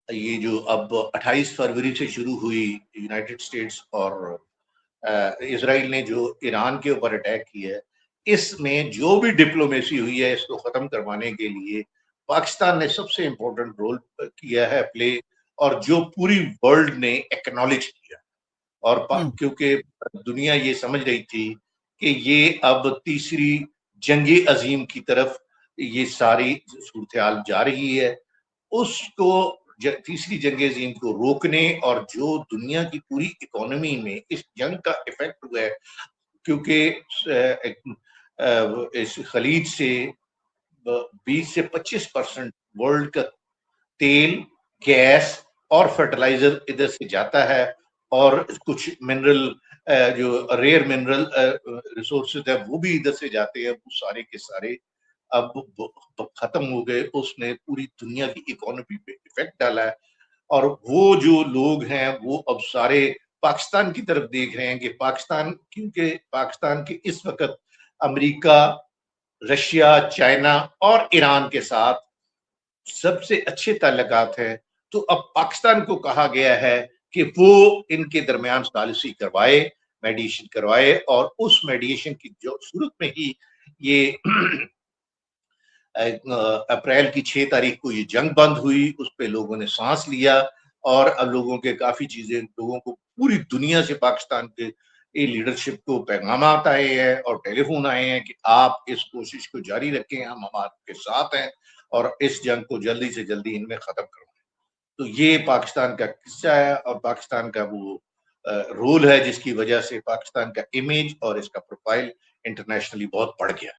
یہ جو اب 28 فروری سے شروع ہوئی یونائٹڈ اسٹیٹس اور اسرائیل نے جو ایران کے اوپر اٹیک کیا ہے، اس میں جو بھی ڈپلومیسی ہوئی ہے اس کو ختم کروانے کے لیے پاکستان نے سب سے امپورٹنٹ رول کیا ہے پلے، اور جو پوری ورلڈ نے ایکنالج کیا، اور کیونکہ دنیا یہ سمجھ رہی تھی کہ یہ اب تیسری جنگ عظیم کی طرف یہ ساری صورتحال جا رہی ہے، اس کو تیسری جنگ عظیم کو روکنے، اور جو دنیا کی پوری اکانومی میں اس جنگ کا افیکٹ ہوا ہے، کیونکہ اس خلیج سے 20 سے 25% ورلڈ کا تیل، گیس اور فرٹیلائزر ادھر سے جاتا ہے، اور کچھ منرل جو ریئر منرل ریسورسز ہے وہ بھی ادھر سے جاتے ہیں، وہ سارے کے سارے اب ختم ہو گئے۔ اس نے پوری دنیا کی اکانومی پہ افیکٹ ڈالا ہے، اور وہ جو لوگ ہیں وہ اب سارے پاکستان کی طرف دیکھ رہے ہیں کہ پاکستان، کیونکہ پاکستان کے اس وقت امریکہ، رشیا، چائنا اور ایران کے ساتھ سب سے اچھے تعلقات ہیں، تو اب پاکستان کو کہا گیا ہے کہ وہ ان کے درمیان ثالثی کروائے، میڈیشن کروائے، اور اس میڈیشن کی جو صورت میں ہی یہ اپریل کی 6 تاریخ کو یہ جنگ بند ہوئی، اس پہ لوگوں نے سانس لیا، اور اب لوگوں کے کافی چیزیں، لوگوں کو پوری دنیا سے پاکستان کے لیڈرشپ کو پیغامات آئے ہیں اور ٹیلی فون آئے ہیں کہ آپ اس کوشش کو جاری رکھیں، ہم آپ کے ساتھ ہیں، اور اس جنگ کو جلدی سے جلدی ان میں ختم کروائیں۔ تو یہ پاکستان کا قصہ ہے، اور پاکستان کا وہ رول ہے جس کی وجہ سے پاکستان کا امیج اور اس کا پروفائل انٹرنیشنلی بہت بڑھ گیا۔